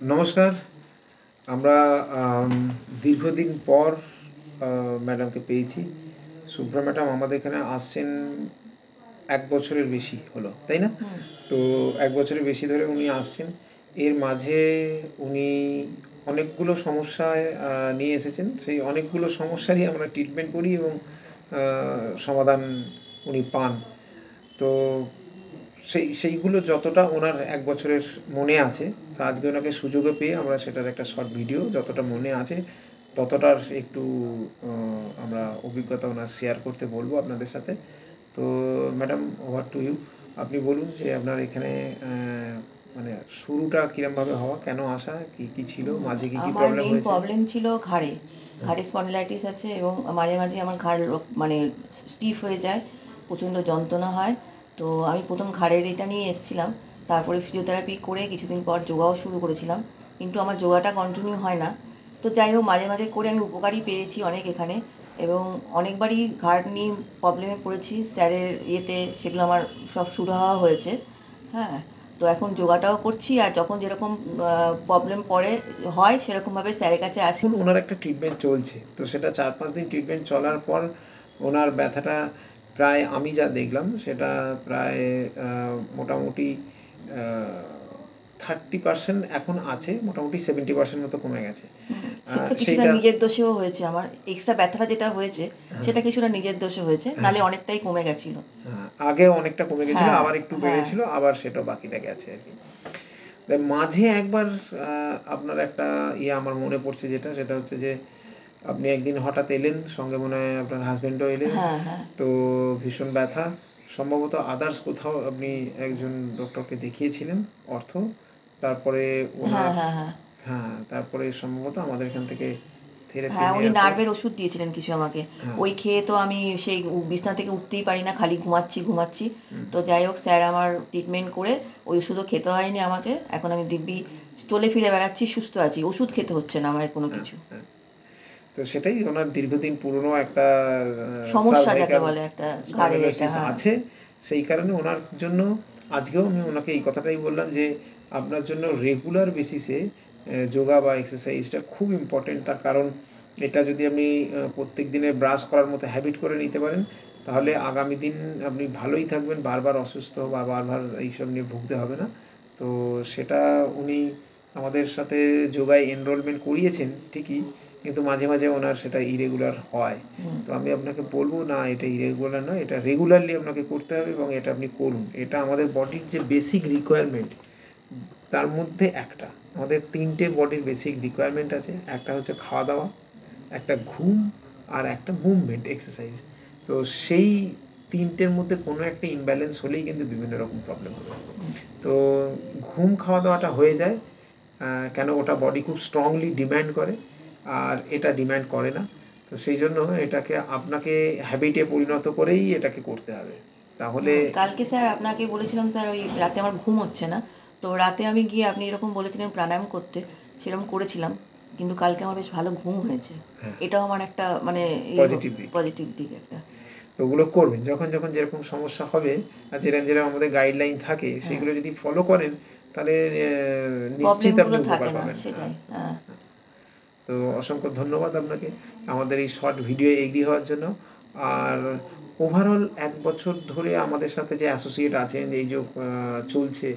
নমস্কার। আমরা দীর্ঘদিন পর ম্যাডামকে পেয়েছি। শুভ্রা ম্যাডাম আমাদের এখানে আসছেন ১ বছরের বেশি হলো, তাই না? তো ১ বছরের বেশি ধরে উনি আসছেন। এর মাঝে উনি অনেকগুলো সমস্যায় নিয়ে এসেছেন। সেই অনেকগুলো সমস্যারই আমরা ট্রিটমেন্ট করি এবং সমাধান উনি পান। তো সেইগুলো যতটা ওনার ১ বছরের মনে আছে, তা আজকে ওনাকে সুযোগে পেয়ে আমরা সেটার একটা শর্ট ভিডিও যতটা মনে আছে ততটার একটু আমরা অভিজ্ঞতা ওনার শেয়ার করতে বলবো আপনাদের সাথে। তো ম্যাডাম, ওভার টু ইউ। আপনি বলুন যে আপনার এখানে মানে শুরুটা কিরমভাবে হওয়া, কেন আসা, কি ছিল, মাঝে কি আমার প্রবলেম মেইন হয়েছে? প্রবলেম ছিল ঘাড়ে স্পন্ডিলাইটিস আছে এবং মাঝে মাঝে আমার ঘাড় মানে স্টিফ হয়ে যায়, প্রচণ্ড যন্ত্রণা হয়। তো আমি প্রথম ঘাড়ের এটা নিয়ে এসেছিলাম, তারপরে ফিজিওথেরাপি করে কিছুদিন পর যোগাও শুরু করেছিলাম, কিন্তু আমার যোগাটা কন্টিনিউ হয় না। তো যাই হোক, মাঝে মাঝে করে আমি উপকারই পেয়েছি অনেক এখানে, এবং অনেকবারই ঘাড় নিয়ে প্রবলেমে পড়েছি স্যারের ইয়েতে, সেগুলো আমার সব সুরাহা হয়েছে। হ্যাঁ, তো এখন যোগাটাও করছি, আর যখন যেরকম প্রবলেম হয় সেরকমভাবে স্যারের কাছে আসি। এখন ওনার একটা ট্রিটমেন্ট চলছে, তো সেটা ৪-৫ দিন ট্রিটমেন্ট চলার পর ওনার ব্যথাটা প্রায়, আমি যা দেখলাম সেটা প্রায় মোটামুটি 30% এখন আছে, মোটামুটি 70% মতো কমে গেছে। সেটা কিছুটা সেইটা নিজের দোষেও হয়েছে, আমার এক্সট্রা ব্যথাটা যেটা হয়েছে সেটা কিছুটা নিজের দোষে হয়েছে, নাহলে অনেকটাই কমে গেছিলো। আগে অনেকটা কমে গেছিলো, হ্যাঁ, আবার একটু হ্যাঁ। বেড়েছিল, আবার সেটা বাকিটা গেছে আর কি। মাঝে একবার আপনার একটা আমার মনে পড়ছে, সেটা হচ্ছে যে আপনি একদিন হঠাৎ এলেন, সঙ্গে মনে হয় আপনার হাজব্যান্ডও এলেন। হ্যাঁ, হ্যাঁ। তো ভীষণ ব্যথা, সম্ভবত আদার্স কোথাও আপনি একজন ডক্টরকে দেখিয়েছিলেন, অর্থ। তারপরে হ্যাঁ, ওনার, হ্যাঁ, হ্যাঁ। হ্যাঁ, তারপরে সম্ভবত আমাদের এখান থেকে থেরাপি হ্যাঁ, উনি নেওয়ার পর, নার্ভের ওষুধ দিয়েছিলেন কিছু আমাকে। হ্যাঁ, ওই খেয়ে তো আমি সেই বিছানা থেকে উঠতেই পারি না, খালি ঘুমাচ্ছি ঘুমাচ্ছি। তো যাই হোক, স্যার আমার ট্রিটমেন্ট করে ওই ওষুধও খেতে হয়নি আমাকে, এখন আমি দিব্যি চলে ফিরে বেড়াচ্ছি, সুস্থ আছি, ওষুধ খেতে হচ্ছে না আমার কোনো হ্যাঁ, কিছু। হ্যাঁ। তো সেটাই ওনার দীর্ঘদিন পুরনো একটা সমস্যা যাকে সার্ভাইকাল বলে একটা, ঘাড়ের এটা। স্পন্ডিলোসিস হ্যাঁ। আছে। সেই কারণে ওনার জন্য আজকেও আমি ওনাকে এই কথাটাই বললাম যে আপনার জন্য রেগুলার বেসিসে যোগা বা এক্সারসাইজটা খুব ইম্পর্টেন্ট। তার কারণ এটা যদি আপনি প্রত্যেক দিনে ব্রাশ করার মতো হ্যাবিট করে নিতে পারেন, তাহলে আগামী দিন আপনি ভালোই থাকবেন, বারবার অসুস্থ বা বারবার এইসব নিয়ে ভুগতে হবে না। তো সেটা উনি আমাদের সাথে যোগায় এনরোলমেন্ট করিয়েছেন ঠিকই, কিন্তু মাঝে মাঝে ওনার সেটা ইরেগুলার হয়। তো আমি আপনাকে বলবো না, এটা ইরেগুলার নয়, এটা রেগুলারলি আপনাকে করতে হবে এবং এটা আপনি করুন। এটা আমাদের বডির যে বেসিক রিকোয়ারমেন্ট, তার মধ্যে একটা, আমাদের 3টে বডির বেসিক রিকোয়ারমেন্ট আছে। একটা হচ্ছে খাওয়া দাওয়া, একটা ঘুম, আর একটা মুভমেন্ট এক্সারসাইজ। তো সেই 3টের মধ্যে কোনো একটা ইমব্যালেন্স হলেই কিন্তু বিভিন্ন রকম প্রবলেম হবে। তো ঘুম খাওয়া দাওয়াটা হয়ে যায়, কেন ওটা বডি খুব স্ট্রংলি ডিম্যান্ড করে, আর এটা ডিম্যান্ড করে না। তো সেই জন্য এটাকে আপনাকে হ্যাবিটে পরিণত করেই এটাকে করতে হবে, তাহলে। কালকে স্যার আপনাকে বলেছিলাম স্যার, ওই রাতে আমার ঘুম হচ্ছে না, তো রাতে আমি গিয়ে আপনি এরকম বলেছিলেন প্রাণায়াম করতে, সেরকম করেছিলাম, কিন্তু কালকে আমার বেশ ভালো ঘুম হয়েছে। হ্যাঁ, এটাও আমার একটা মানে পজিটিভ দিক। পজিটিভ দিক একটা। তো ওগুলো করবেন যখন যখন যেরকম সমস্যা হবে, আর যেরকম যেরকম আমাদের গাইডলাইন থাকে হ্যাঁ, সেগুলো যদি ফলো করেন, তাহলে নিশ্চিত আপনি প্রবলেমগুলো উপকার থাকে না, পাবেন। হ্যাঁ। সেটাই। হ্যাঁ। তো অসংখ্য ধন্যবাদ আপনাকে আমাদের এই শর্ট ভিডিও এগ্রি হওয়ার জন্য। আর ওভারঅল ১ বছর ধরে আমাদের সাথে যে অ্যাসোসিয়েট আছেন, এই যে চলছে,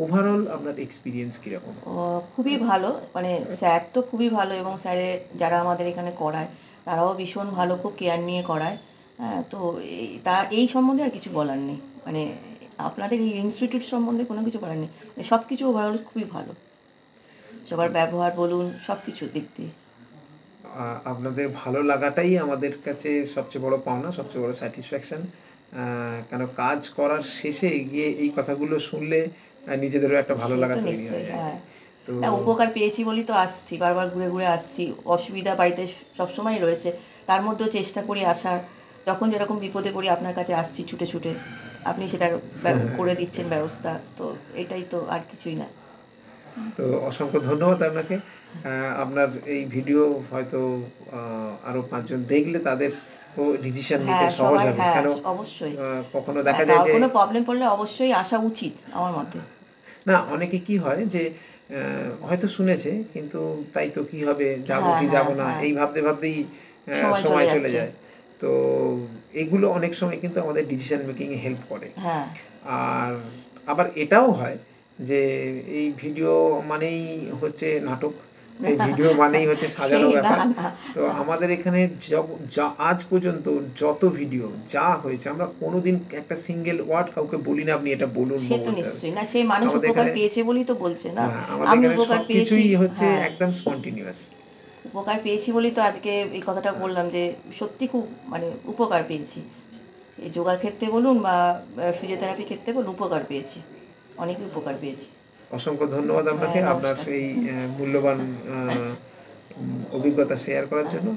ওভারঅল আপনার এক্সপিরিয়েন্স কীরকম? খুবই ভালো, মানে স্যার তো খুবই ভালো, এবং স্যারের যারা আমাদের এখানে করায় তারাও ভীষণ ভালো, খুব কেয়ার নিয়ে করায়। হ্যাঁ, তো এই সম্বন্ধে আর কিছু বলার নেই, মানে আপনাদের এই ইনস্টিটিউট সম্বন্ধে কোনো কিছু বলার নেই, মানে সব কিছু ওভারঅল খুবই ভালো, সবার ব্যবহার বলুন, সব কিছুর দিক দিয়ে। আপনাদের ভালো লাগাটাই আমাদের কাছে সবচেয়ে বড় পাওনা, সবচেয়ে বড় স্যাটিসফ্যাকশান। কেন কাজ করার শেষে গিয়ে এই কথাগুলো শুনলে নিজেদেরও একটা ভালো সে লাগা তো তৈরি হয়ে নিশ্চয়ই, যায়। হ্যাঁ। তো না, উপকার পেয়েছি বলেই তো আসছি, বারবার ঘুরে ঘুরে আসছি, অসুবিধা বাড়িতে সবসময় রয়েছে, তার মধ্যেও চেষ্টা করি আসার, যখন যেরকম বিপদে পড়ি আপনার কাছে আসছি ছুটে ছুটে, আপনি সেটার করে দিচ্ছেন ব্যবস্থা, তো এটাই তো, আর কিছুই না। তো অসংখ্য ধন্যবাদ আপনাকে। আপনার এই ভিডিও হয়তো আরও ৫ জন দেখলে তাদের ডিসিশন নিতে হ্যাঁ, সহজ সবাই, হবে। হ্যাঁ, কেন অবশ্যই। কখনো হ্যাঁ, দেখা যায় কারোর যে, কোনো প্রবলেম পড়লে অবশ্যই আসা উচিত আমার মতে। না, অনেকে কি হয় যে হয়তো শুনেছে কিন্তু তাই তো কি হবে, যাবো হ্যাঁ কি হ্যাঁ যাবো না হ্যাঁ এই ভাবতে ভাবতেই সময় চলে সময় চলে যাচ্ছে। যায়। তো এগুলো অনেক সময় কিন্তু আমাদের ডিসিশন মেকিংয়ে হেল্প করে। হ্যাঁ আর আবার এটাও হয় যে এই ভিডিও মানেই হচ্ছে নাটক, এই ভিডিও মানেই হচ্ছে সাজানো সেই না ব্যাপার। না তো আমাদের এখানে যা আজ পর্যন্ত যত ভিডিও যা হয়েছে আমরা কোনোদিন একটা সিঙ্গেল ওয়ার্ড কাউকে বলি না আপনি এটা বলুন সে বা তো বলতে হবে। নিশ্চয়ই না, সেই মানুষ আমাদের উপকার এখানে পেয়েছে বলেই তো বলছে না। হ্যাঁ, আমাদের আমি এখানে উপকার পেয়েছি, সবকিছুই হচ্ছে হ্যাঁ একদম স্পন্টেনিয়াস। উপকার পেয়েছি বলেই তো আজকে এই কথাটা হ্যাঁ, বললাম যে সত্যি খুব মানে উপকার পেয়েছি। এই যোগার ক্ষেত্রে বলুন বা ফিজিওথেরাপি ক্ষেত্রে বলুন, উপকার পেয়েছি, অনেকই উপকার পেয়েছি। অসংখ্য ধন্যবাদ আপনাকে হ্যাঁ আপনার নমস্কার। এই মূল্যবান অভিজ্ঞতা শেয়ার করার জন্য।